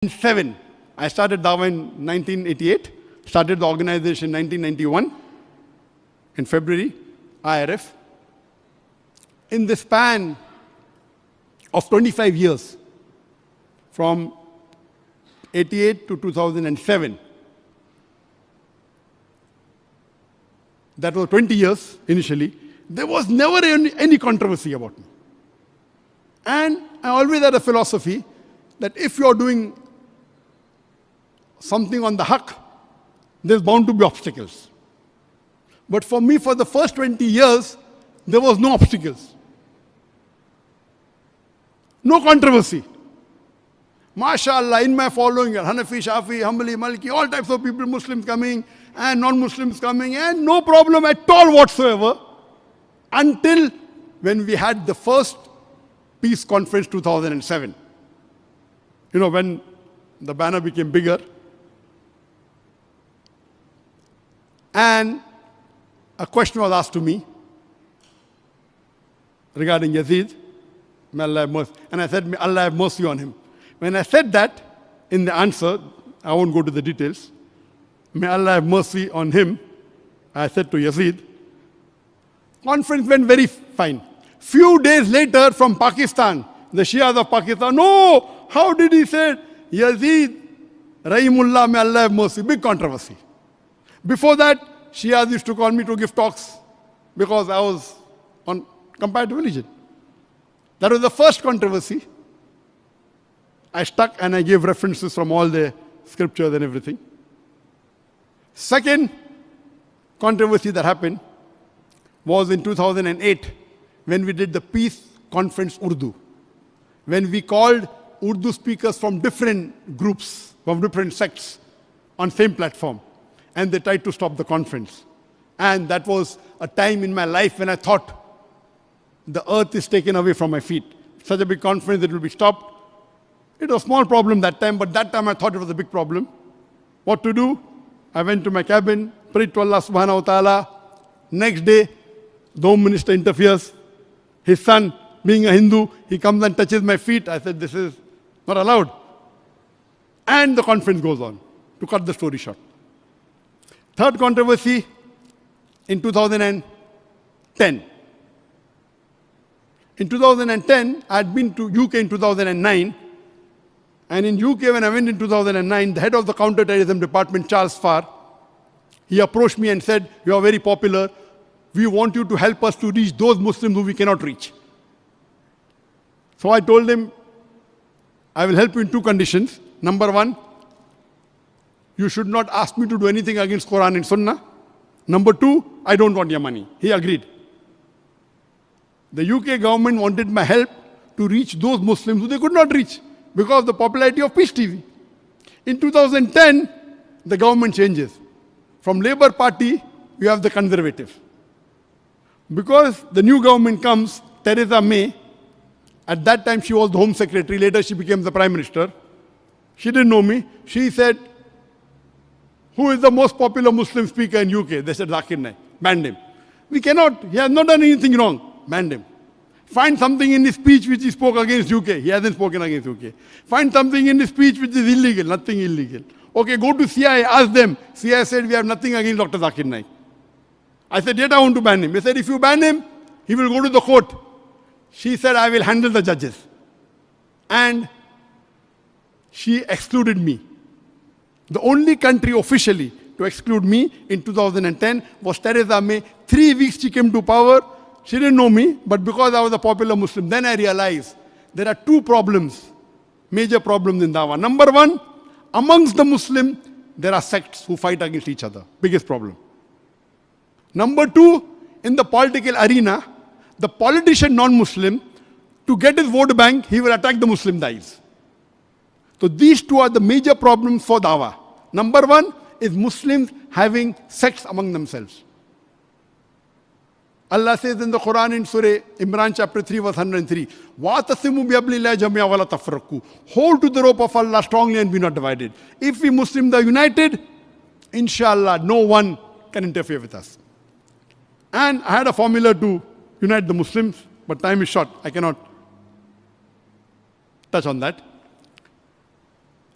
2007. I started Dawah in 1988, started the organization in 1991, in February, IRF. In the span of 25 years, from 88 to 2007, that was 20 years initially, there was never any controversy about me. And I always had a philosophy that if you are doing something on the haqq, there's bound to be obstacles. But for me, for the first 20 years, there was no obstacles. No controversy. MashaAllah, in my following, Hanafi, Shafi, Hanbali, Maliki, all types of people, Muslims coming and non-Muslims coming, and no problem at all whatsoever, until when we had the first peace conference 2007. You know, when the banner became bigger, and a question was asked to me regarding Yazid, may Allah have mercy. And I said, may Allah have mercy on him. When I said that, in the answer, I won't go to the details, may Allah have mercy on him, I said to Yazid, conference went very fine. Few days later from Pakistan, the Shias of Pakistan, no, how did he say Yazid, Rahimullah, may Allah have mercy, big controversy. Before that, Shias used to call me to give talks because I was on comparative religion. That was the first controversy. I stuck and I gave references from all the scriptures and everything. Second controversy that happened was in 2008 when we did the Peace Conference Urdu. When we called Urdu speakers from different groups, from different sects on same platform. And they tried to stop the conference. And that was a time in my life when I thought the earth is taken away from my feet. Such a big conference, it will be stopped. It was a small problem that time, but that time I thought it was a big problem. What to do? I went to my cabin, prayed to Allah subhanahu wa ta'ala. Next day, the Home Minister interferes. His son, being a Hindu, he comes and touches my feet. I said, this is not allowed. And the conference goes on, to cut the story short. Third controversy in 2010. In 2010, I had been to UK in 2009. And in UK, when I went in 2009, the head of the counterterrorism department, Charles Farr, he approached me and said, you are very popular. We want you to help us to reach those Muslims who we cannot reach. So I told him, I will help you in two conditions. Number one, you should not ask me to do anything against Quran and Sunnah. Number two, I don't want your money. He agreed. The UK government wanted my help to reach those Muslims who they could not reach because of the popularity of Peace TV. In 2010, the government changes. From Labour Party, you have the Conservative. Because the new government comes, Theresa May, at that time she was the Home Secretary, later she became the Prime Minister. She didn't know me. She said, who is the most popular Muslim speaker in UK? They said, Zakir Naik. Banned him. We cannot. He has not done anything wrong. Banned him. Find something in his speech which he spoke against UK. He hasn't spoken against UK. Find something in his speech which is illegal. Nothing illegal. Okay, go to CIA, ask them. CIA said, we have nothing against Dr. Zakir Naik. I said, yet I want to ban him. They said, if you ban him, he will go to the court. She said, I will handle the judges. And she excluded me. The only country officially to exclude me in 2010 was Theresa May. 3 weeks she came to power. She didn't know me, but because I was a popular Muslim, then I realized there are two problems, major problems in Dawah. Number one, amongst the Muslims, there are sects who fight against each other. Biggest problem. Number two, in the political arena, the politician non-Muslim, to get his vote bank, he will attack the Muslim dies. So these two are the major problems for Dawah. Number one is Muslims having sex among themselves. Allah says in the Quran in Surah Imran chapter 3 verse 103, وَاتَصِمُوا بِحَبْلِ اللَّهِ جَمِيعًا وَلَا تَفَرَّقُوا. Hold to the rope of Allah strongly and be not divided. If we Muslims are united, inshallah, no one can interfere with us. And I had a formula to unite the Muslims, but time is short. I cannot touch on that.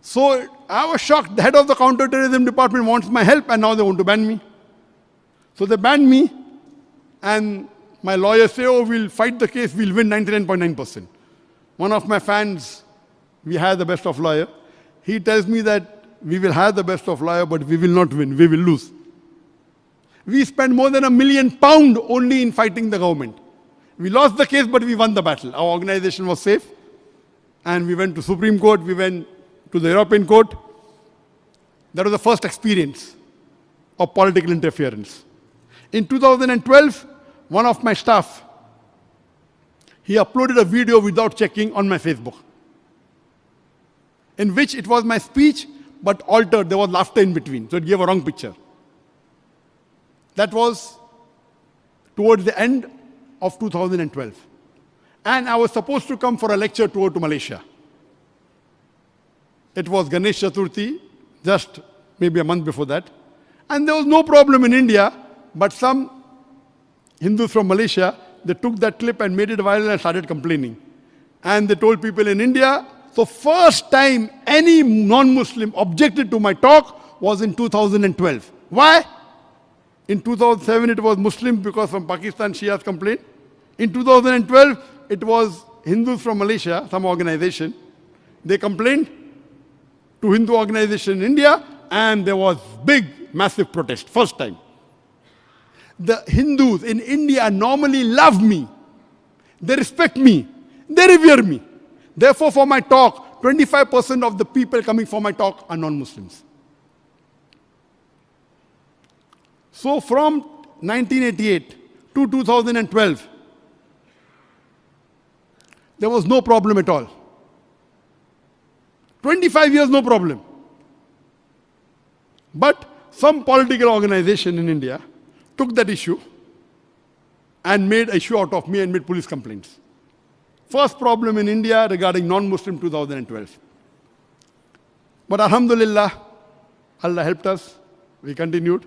So I was shocked. The head of the counter-terrorism department wants my help, and now they want to ban me. So they banned me, and my lawyers say, oh, we'll fight the case, we'll win 99.9%. One of my fans, we had the best of lawyer. He tells me that we will have the best of lawyer, but we will not win, we will lose. We spent more than £1 million only in fighting the government. We lost the case, but we won the battle. Our organization was safe. And we went to Supreme Court, we went to the European Court. That was the first experience of political interference. In 2012, one of my staff, he uploaded a video without checking on my Facebook, in which it was my speech, but altered. There was laughter in between, so it gave a wrong picture. That was towards the end of 2012. And I was supposed to come for a lecture tour to Malaysia. It was Ganesh Chaturthi, just maybe a month before that. And there was no problem in India, but some Hindus from Malaysia, they took that clip and made it viral and started complaining. And they told people in India, so first time any non-Muslim objected to my talk was in 2012. Why? In 2007 it was Muslims because from Pakistan Shias complained. In 2012 it was Hindus from Malaysia, some organization. They complained to Hindu organization in India, and there was big, massive protest, first time. The Hindus in India normally love me. They respect me. They revere me. Therefore, for my talk, 25% of the people coming for my talk are non-Muslims. So from 1988 to 2012, there was no problem at all. 25 years, no problem. But some political organization in India took that issue and made an issue out of me and made police complaints. First problem in India regarding non-Muslim 2012. But alhamdulillah, Allah helped us. We continued.